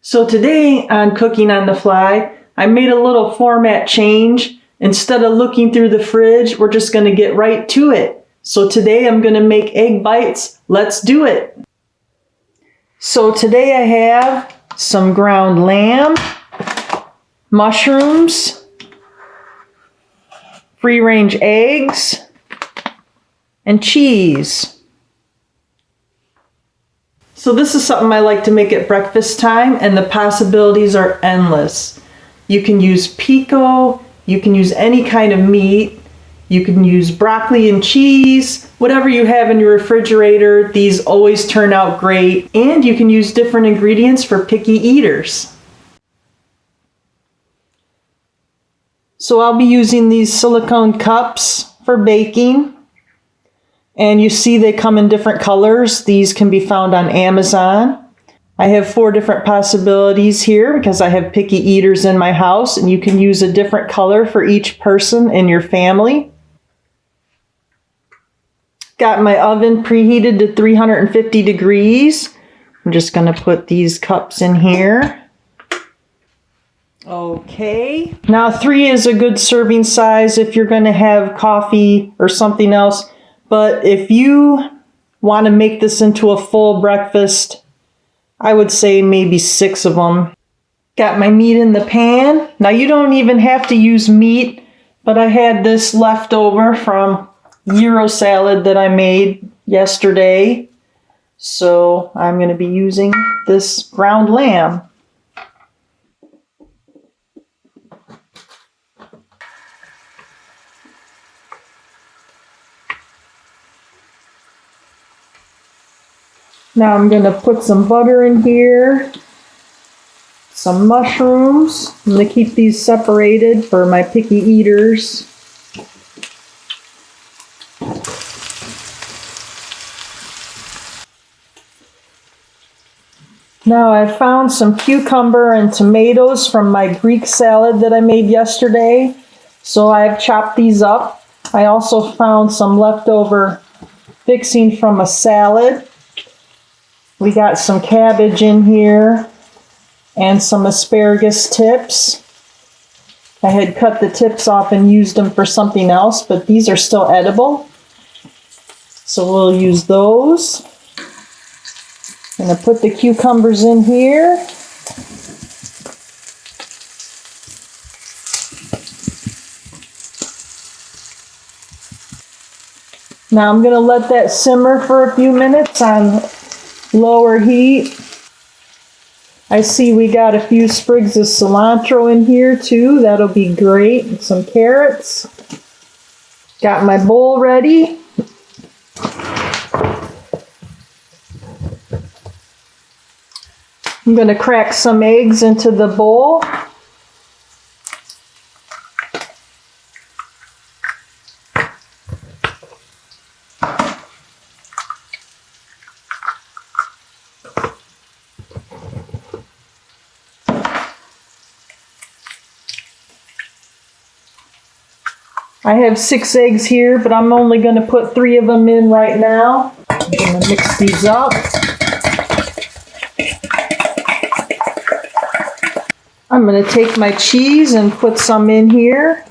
So today on Cooking on the Fly, I made a little format change. Instead of looking through the fridge, we're just going to get right to it. So today I'm going to make egg bites. Let's do it. So today I have some ground lamb, mushrooms, free-range eggs, and cheese. So this is something I like to make at breakfast time, and the possibilities are endless. You can use pico, you can use any kind of meat, you can use broccoli and cheese, whatever you have in your refrigerator, these always turn out great. And you can use different ingredients for picky eaters. So I'll be using these silicone cups for baking. And you see they come in different colors. These can be found on Amazon. I have 4 different possibilities here because I have picky eaters in my house, and you can use a different color for each person in your family. Got my oven preheated to 350 degrees. I'm just going to put these cups in here. Okay. Now 3 is a good serving size if you're going to have coffee or something else. But if you want to make this into a full breakfast, I would say maybe 6 of them. Got my meat in the pan. Now you don't even have to use meat, but I had this left over from gyro salad that I made yesterday. So I'm going to be using this ground lamb. Now I'm going to put some butter in here, some mushrooms. I'm going to keep these separated for my picky eaters. Now I found some cucumber and tomatoes from my Greek salad that I made yesterday. So I've chopped these up. I also found some leftover fixing from a salad. We got some cabbage in here and some asparagus tips. I had cut the tips off and used them for something else, but these are still edible. So we'll use those. I'm going to put the cucumbers in here. Now I'm going to let that simmer for a few minutes on lower heat. I see we got a few sprigs of cilantro in here too. That'll be great. And some carrots. Got my bowl ready. I'm going to crack some eggs into the bowl. I have 6 eggs here, but I'm only going to put 3 of them in right now. I'm going to mix these up. I'm going to take my cheese and put some in here.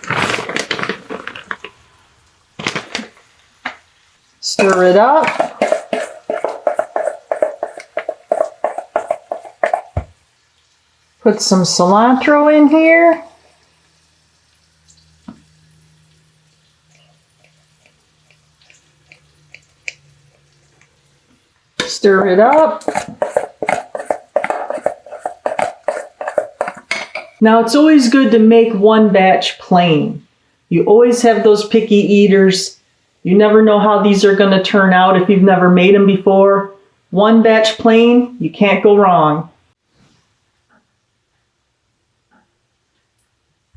Stir it up. Put some cilantro in here. Stir it up. Now it's always good to make one batch plain. You always have those picky eaters. You never know how these are going to turn out if you've never made them before. One batch plain, you can't go wrong.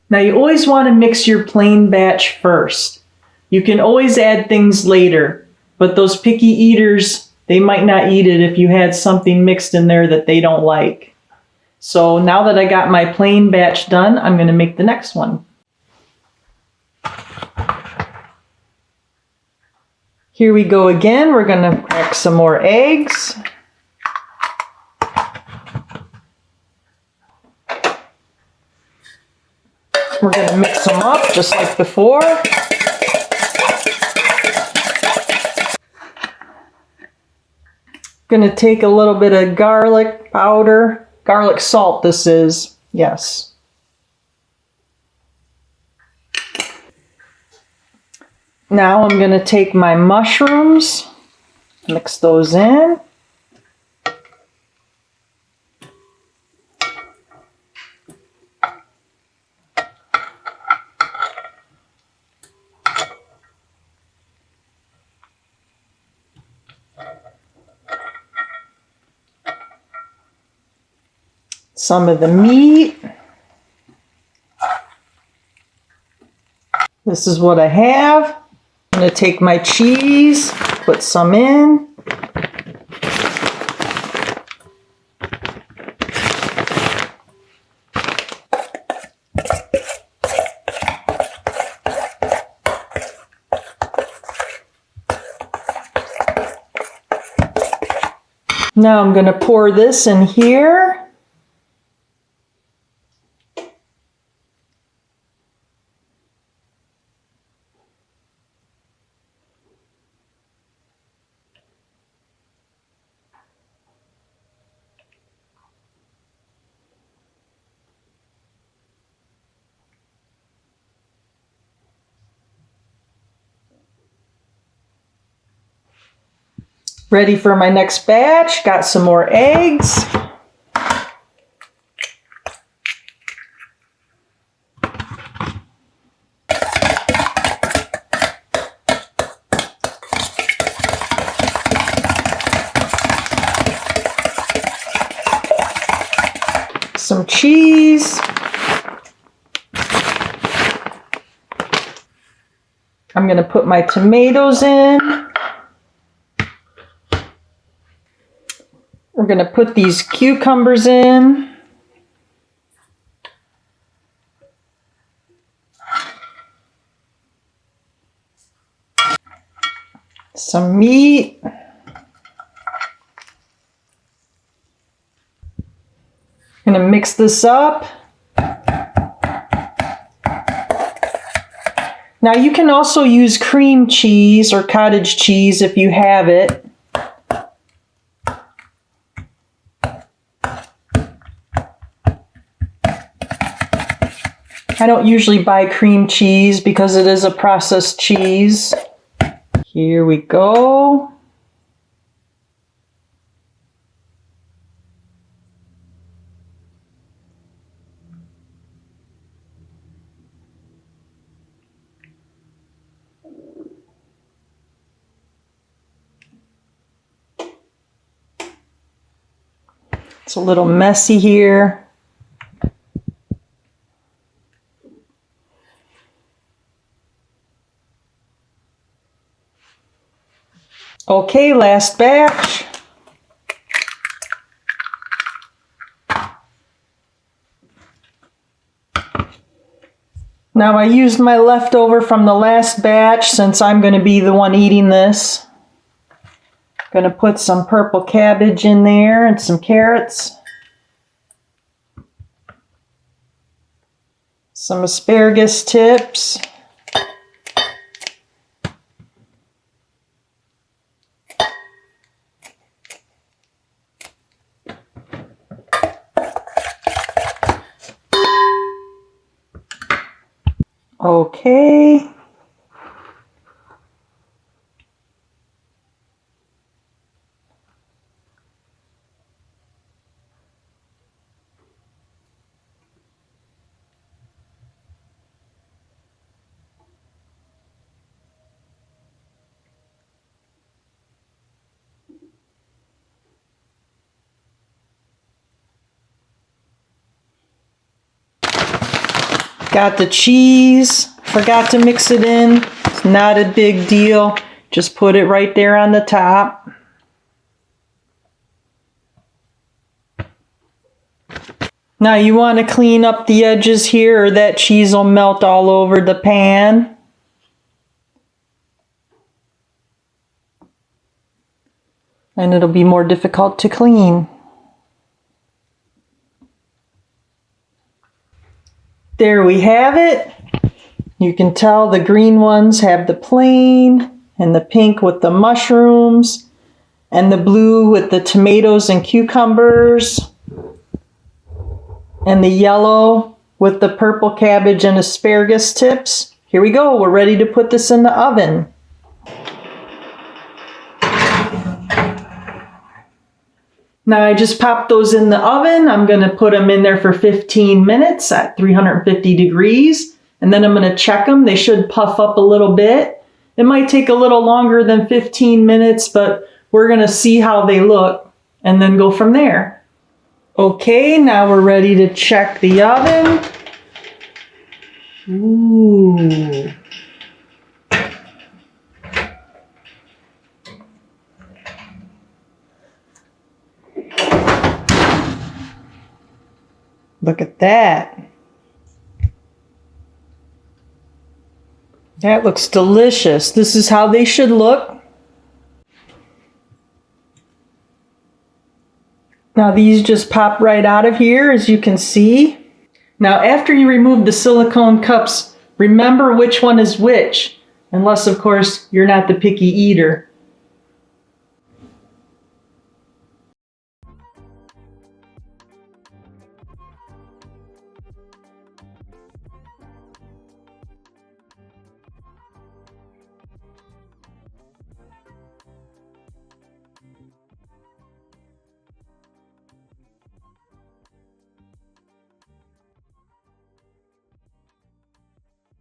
Now you always want to mix your plain batch first. You can always add things later, but those picky eaters, they might not eat it if you had something mixed in there that they don't like. So now that I got my plain batch done, I'm going to make the next one. Here we go again. We're going to crack some more eggs. We're going to mix them up just like before. Going to take a little bit of garlic powder, garlic salt this is, yes. Now I'm going to take my mushrooms, mix those in. Some of the meat. This is what I have. I'm going to take my cheese, put some in. Now I'm going to pour this in here. Ready for my next batch. Got some more eggs. Some cheese. I'm going to put my tomatoes in. We're going to put these cucumbers in. Some meat. I'm going to mix this up. Now you can also use cream cheese or cottage cheese if you have it. I don't usually buy cream cheese because it is a processed cheese. Here we go. It's a little messy here. Okay, last batch. Now I used my leftover from the last batch since I'm going to be the one eating this. I'm going to put some purple cabbage in there and some carrots. Some asparagus tips. Okay. Got the cheese. Forgot to mix it in. It's not a big deal. Just put it right there on the top. Now you want to clean up the edges here or that cheese will melt all over the pan. And it'll be more difficult to clean. There we have it. You can tell the green ones have the plain, and the pink with the mushrooms, and the blue with the tomatoes and cucumbers, and the yellow with the purple cabbage and asparagus tips. Here we go. We're ready to put this in the oven. Now I just popped those in the oven. I'm going to put them in there for 15 minutes at 350 degrees. And then I'm going to check them. They should puff up a little bit. It might take a little longer than 15 minutes, but we're going to see how they look and then go from there. Okay, now we're ready to check the oven. Ooh. Look at that. That looks delicious. This is how they should look. Now these just pop right out of here, as you can see. Now after you remove the silicone cups, remember which one is which. Unless, of course, you're not the picky eater.